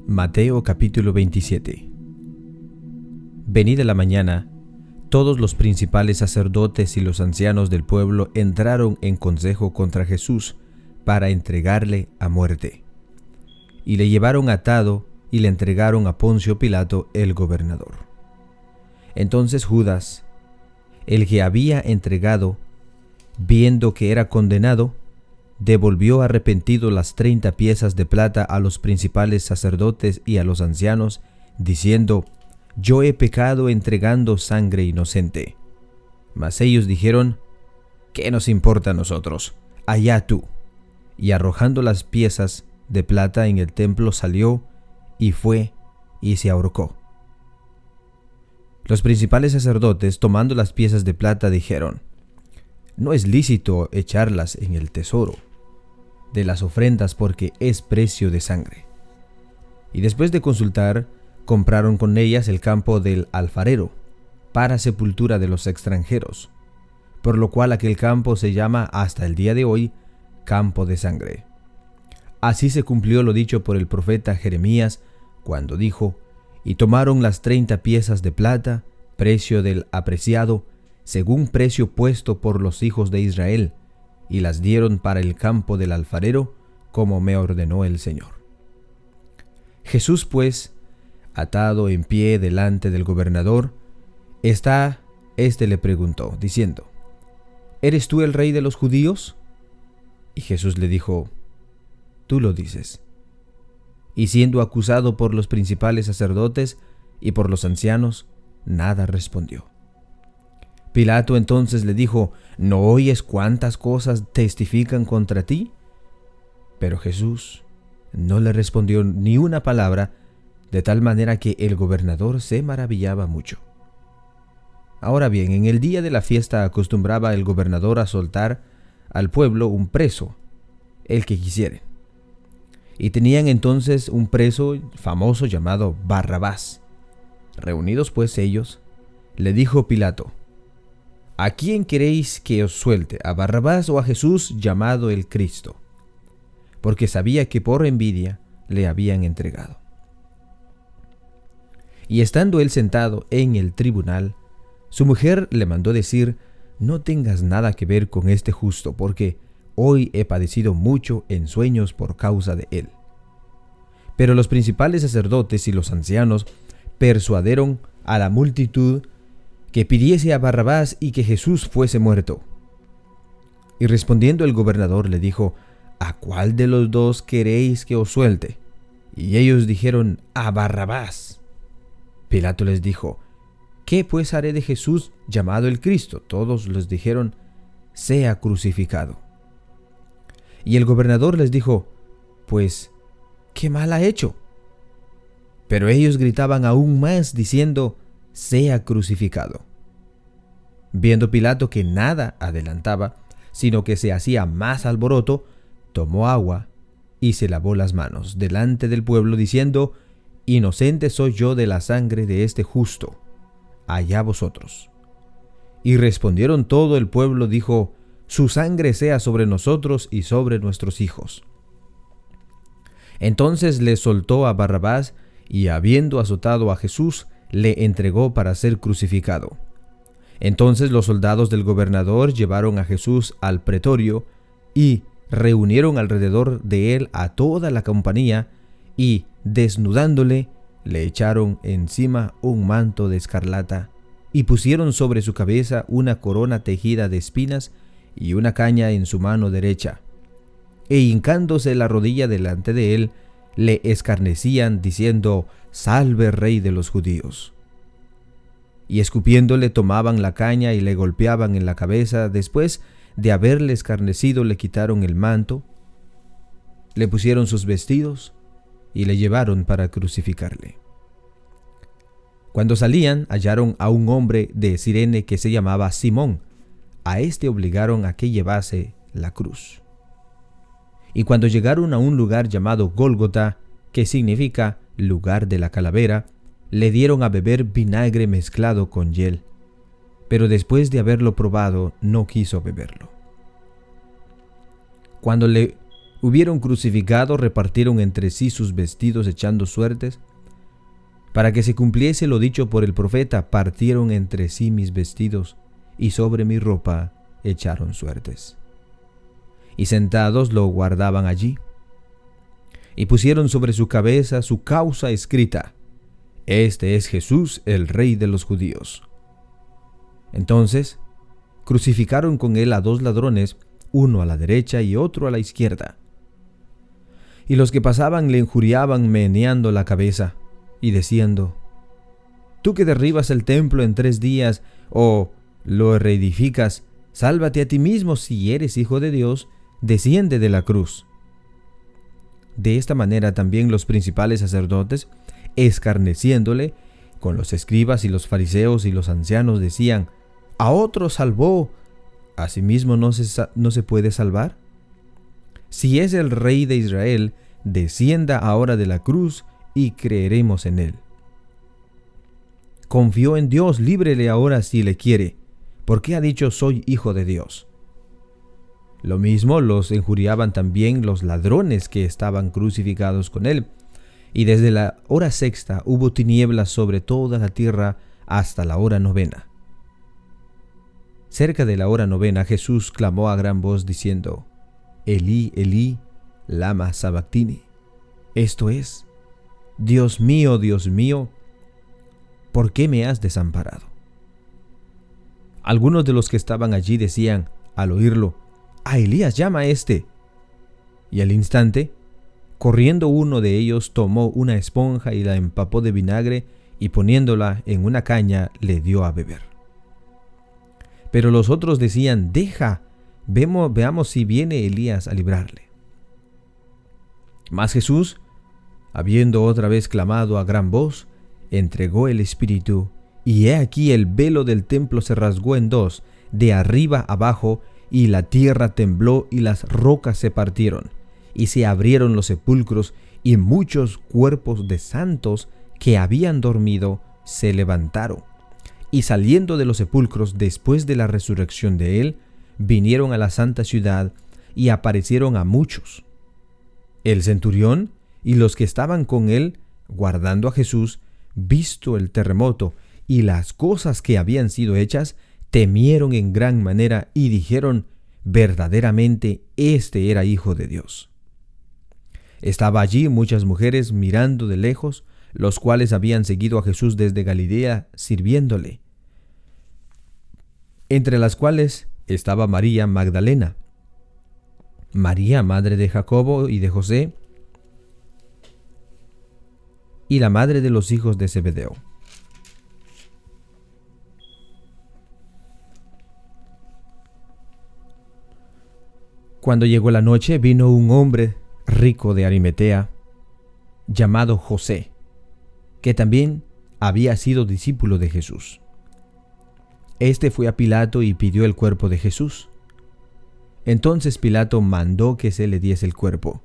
Mateo capítulo 27. Venida la mañana, todos los principales sacerdotes y los ancianos del pueblo entraron en consejo contra Jesús para entregarle a muerte. Y le llevaron atado y le entregaron a Poncio Pilato, el gobernador. Entonces Judas, el que había entregado, viendo que era condenado, devolvió arrepentido las 30 piezas de plata a los principales sacerdotes y a los ancianos, diciendo: «Yo he pecado entregando sangre inocente». Mas ellos dijeron: «¿Qué nos importa a nosotros? Allá tú». Y arrojando las piezas de plata en el templo salió y fue y se ahorcó. Los principales sacerdotes, tomando las piezas de plata, dijeron: «No es lícito echarlas en el tesoro de las ofrendas porque es precio de sangre». Y después de consultar, compraron con ellas el campo del alfarero para sepultura de los extranjeros, por lo cual aquel campo se llama hasta el día de hoy Campo de Sangre. Así se cumplió lo dicho por el profeta Jeremías, cuando dijo: «Y tomaron las 30 piezas de plata, precio del apreciado, según precio puesto por los hijos de Israel, y las dieron para el campo del alfarero, como me ordenó el Señor». Jesús, pues, atado en pie delante del gobernador, Este le preguntó, diciendo: «¿Eres tú el rey de los judíos?». Y Jesús le dijo: «Tú lo dices». Y siendo acusado por los principales sacerdotes y por los ancianos, nada respondió. Pilato entonces le dijo: «¿No oyes cuántas cosas testifican contra ti?». Pero Jesús no le respondió ni una palabra, de tal manera que el gobernador se maravillaba mucho. Ahora bien, en el día de la fiesta acostumbraba el gobernador a soltar al pueblo un preso, el que quisiere. Y tenían entonces un preso famoso llamado Barrabás. Reunidos pues ellos, le dijo Pilato: «¿A quién queréis que os suelte, a Barrabás o a Jesús llamado el Cristo?». Porque sabía que por envidia le habían entregado. Y estando él sentado en el tribunal, su mujer le mandó decir: «No tengas nada que ver con este justo, porque hoy he padecido mucho en sueños por causa de él». Pero los principales sacerdotes y los ancianos persuadieron a la multitud que pidiese a Barrabás y que Jesús fuese muerto. Y respondiendo el gobernador le dijo: «¿A cuál de los dos queréis que os suelte?». Y ellos dijeron: «A Barrabás». Pilato les dijo: «¿Qué pues haré de Jesús llamado el Cristo?». Todos les dijeron: «Sea crucificado». Y el gobernador les dijo: «Pues, ¿qué mal ha hecho?». Pero ellos gritaban aún más, diciendo: «Sea crucificado». Viendo Pilato que nada adelantaba, sino que se hacía más alboroto, tomó agua y se lavó las manos delante del pueblo, diciendo: «Inocente soy yo de la sangre de este justo, allá vosotros». Y respondieron todo el pueblo, dijo: «Su sangre sea sobre nosotros y sobre nuestros hijos». Entonces le soltó a Barrabás, y habiendo azotado a Jesús, le entregó para ser crucificado. Entonces los soldados del gobernador llevaron a Jesús al pretorio y reunieron alrededor de él a toda la compañía, y desnudándole, le echaron encima un manto de escarlata, y pusieron sobre su cabeza una corona tejida de espinas y una caña en su mano derecha. E hincándose la rodilla delante de él, le escarnecían, diciendo: «Salve, Rey de los judíos». Y escupiéndole tomaban la caña y le golpeaban en la cabeza. Después de haberle escarnecido, le quitaron el manto, le pusieron sus vestidos y le llevaron para crucificarle. Cuando salían, hallaron a un hombre de Cirene que se llamaba Simón. A este obligaron a que llevase la cruz. Y cuando llegaron a un lugar llamado Gólgota, que significa lugar de la calavera, le dieron a beber vinagre mezclado con hiel. pero después de haberlo probado, no quiso beberlo. Cuando le hubieron crucificado, repartieron entre sí sus vestidos echando suertes. Para que se cumpliese lo dicho por el profeta, partieron entre sí mis vestidos, y sobre mi ropa echaron suertes. Y sentados lo guardaban allí. Y pusieron sobre su cabeza su causa escrita: Este es Jesús, el Rey de los judíos. Entonces crucificaron con él a 2 ladrones, uno a la derecha y otro a la izquierda. Y los que pasaban le injuriaban meneando la cabeza y diciendo: Tú que derribas el templo en 3 días, o lo reedificas, sálvate a ti mismo. Si eres hijo de Dios, desciende de la cruz. De esta manera también los principales sacerdotes, escarneciéndole, con los escribas y los fariseos y los ancianos, decían: A otro salvó, ¿a sí mismo no se puede salvar? Si es el Rey de Israel, descienda ahora de la cruz y creeremos en él. Confió en Dios, líbrele ahora si le quiere, porque ha dicho: soy hijo de Dios. Lo mismo los injuriaban también los ladrones que estaban crucificados con él. Y desde la hora 6 hubo tinieblas sobre toda la tierra hasta la hora 9. Cerca de la hora 9, Jesús clamó a gran voz diciendo: Elí, Elí, lama sabactini. Esto es: Dios mío, ¿por qué me has desamparado? Algunos de los que estaban allí decían al oírlo: A Elías llama a este. Y al instante, corriendo uno de ellos, tomó una esponja y la empapó de vinagre, y poniéndola en una caña le dio a beber. Pero los otros decían: Deja, veamos si viene Elías a librarle. Mas Jesús, habiendo otra vez clamado a gran voz, entregó el espíritu, y he aquí el velo del templo se rasgó en 2, de arriba abajo, y la tierra tembló y las rocas se partieron, y se abrieron los sepulcros, y muchos cuerpos de santos que habían dormido se levantaron. Y saliendo de los sepulcros después de la resurrección de él, vinieron a la santa ciudad y aparecieron a muchos. El centurión y los que estaban con él, guardando a Jesús, visto el terremoto y las cosas que habían sido hechas, temieron en gran manera y dijeron: verdaderamente este era hijo de Dios. Estaba allí muchas mujeres mirando de lejos, los cuales habían seguido a Jesús desde Galilea sirviéndole, entre las cuales estaba María Magdalena, María, madre de Jacobo y de José, y la madre de los hijos de Zebedeo. Cuando llegó la noche, vino un hombre rico de Arimatea, llamado José, que también había sido discípulo de Jesús. Este fue a Pilato y pidió el cuerpo de Jesús. Entonces Pilato mandó que se le diese el cuerpo.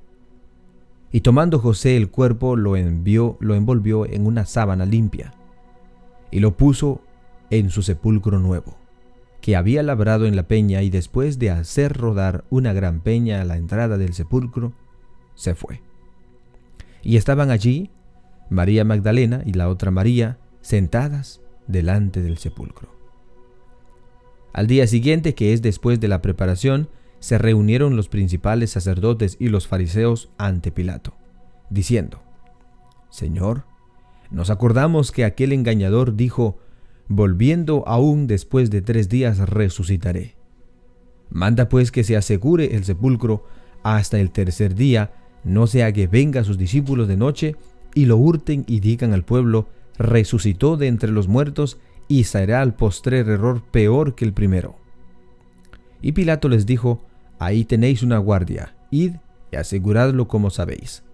Y tomando José el cuerpo, lo envolvió en una sábana limpia, y lo puso en su sepulcro nuevo, que había labrado en la peña, y después de hacer rodar una gran peña a la entrada del sepulcro, se fue. Y estaban allí María Magdalena y la otra María sentadas delante del sepulcro. Al día siguiente, que es después de la preparación, se reunieron los principales sacerdotes y los fariseos ante Pilato, diciendo: Señor, nos acordamos que aquel engañador dijo: volviendo aún después de 3 días resucitaré. Manda pues que se asegure el sepulcro hasta el 3er día, no sea que vengan sus discípulos de noche y lo hurten y digan al pueblo: resucitó de entre los muertos, y será el postrer error peor que el primero. Y Pilato les dijo: ahí tenéis una guardia, id y aseguradlo como sabéis.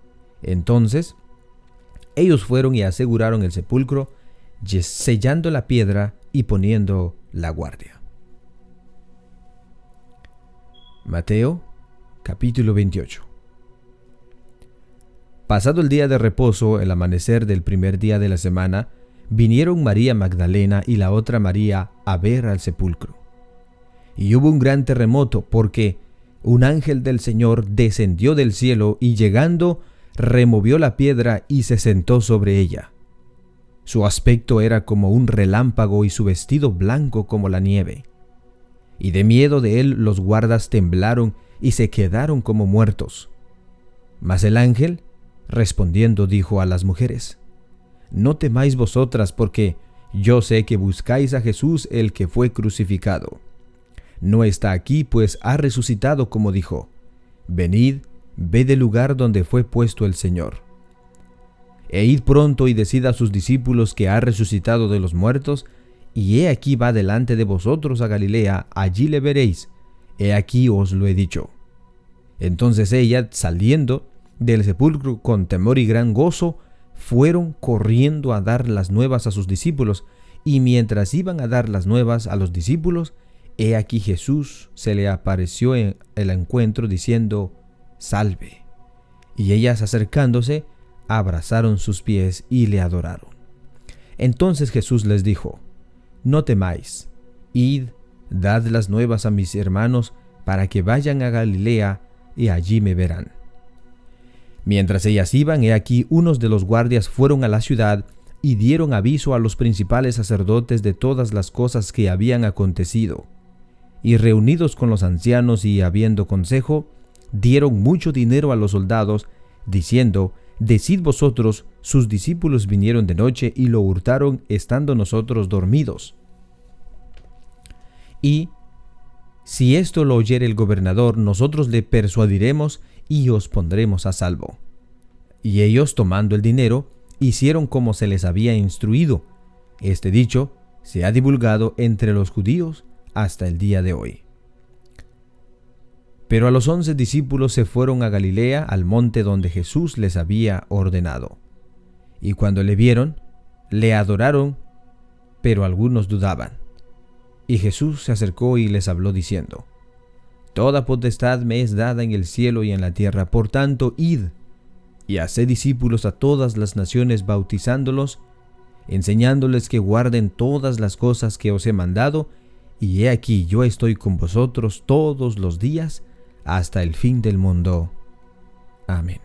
Entonces ellos fueron y aseguraron el sepulcro, sellando la piedra y poniendo la guardia. Mateo capítulo 28. Pasado el día de reposo, el amanecer del primer día de la semana, vinieron María Magdalena y la otra María a ver al sepulcro. Y hubo un gran terremoto, porque un ángel del Señor descendió del cielo y llegando, removió la piedra y se sentó sobre ella. Su aspecto era como un relámpago y su vestido blanco como la nieve. Y de miedo de él los guardas temblaron y se quedaron como muertos. Mas el ángel, respondiendo, dijo a las mujeres: No temáis vosotras, porque yo sé que buscáis a Jesús, el que fue crucificado. No está aquí, pues ha resucitado, como dijo. Venid, ved el lugar donde fue puesto el Señor. E id pronto y decid a sus discípulos que ha resucitado de los muertos, y he aquí va delante de vosotros a Galilea, allí le veréis. He aquí os lo he dicho. Entonces ellas, saliendo del sepulcro con temor y gran gozo, fueron corriendo a dar las nuevas a sus discípulos, y mientras iban a dar las nuevas a los discípulos, he aquí Jesús se le apareció en el encuentro diciendo: Salve. Y ellas, acercándose, abrazaron sus pies y le adoraron. Entonces Jesús les dijo: No temáis, id, dad las nuevas a mis hermanos, para que vayan a Galilea, y allí me verán. Mientras ellas iban, he aquí unos de los guardias fueron a la ciudad y dieron aviso a los principales sacerdotes de todas las cosas que habían acontecido. Y reunidos con los ancianos y habiendo consejo, dieron mucho dinero a los soldados, diciendo: Decid vosotros, sus discípulos vinieron de noche y lo hurtaron estando nosotros dormidos. Y si esto lo oyere el gobernador, nosotros le persuadiremos y os pondremos a salvo. Y ellos, tomando el dinero, hicieron como se les había instruido. Este dicho se ha divulgado entre los judíos hasta el día de hoy. Pero a los 11 discípulos se fueron a Galilea, al monte donde Jesús les había ordenado. Y cuando le vieron, le adoraron, pero algunos dudaban. Y Jesús se acercó y les habló diciendo: Toda potestad me es dada en el cielo y en la tierra. Por tanto, id y haced discípulos a todas las naciones, bautizándolos, enseñándoles que guarden todas las cosas que os he mandado, y he aquí yo estoy con vosotros todos los días hasta el fin del mundo. Amén.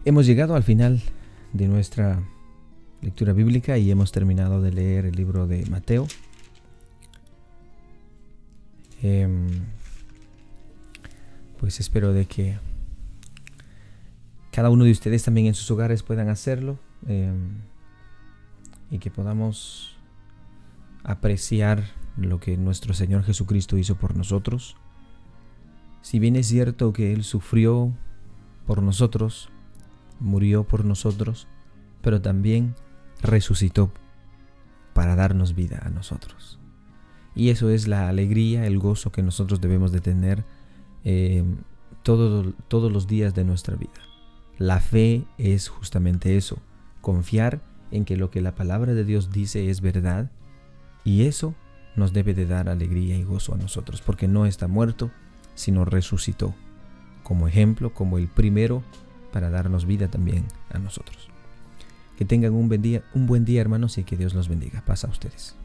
Hemos llegado al final de nuestra lectura bíblica y hemos terminado de leer el libro de Mateo. Pues espero de que cada uno de ustedes también en sus hogares puedan hacerlo, y que podamos apreciar lo que nuestro Señor Jesucristo hizo por nosotros. Si bien es cierto que Él sufrió por nosotros, murió por nosotros, pero también resucitó para darnos vida a nosotros. Y eso es la alegría, el gozo que nosotros debemos de tener todos los días de nuestra vida. La fe es justamente eso, confiar en que lo que la palabra de Dios dice es verdad, y eso nos debe de dar alegría y gozo a nosotros, porque no está muerto, sino resucitó, como ejemplo, como el primero, para darnos vida también a nosotros. Que tengan un buen día, hermanos, y que Dios los bendiga. Paz a ustedes.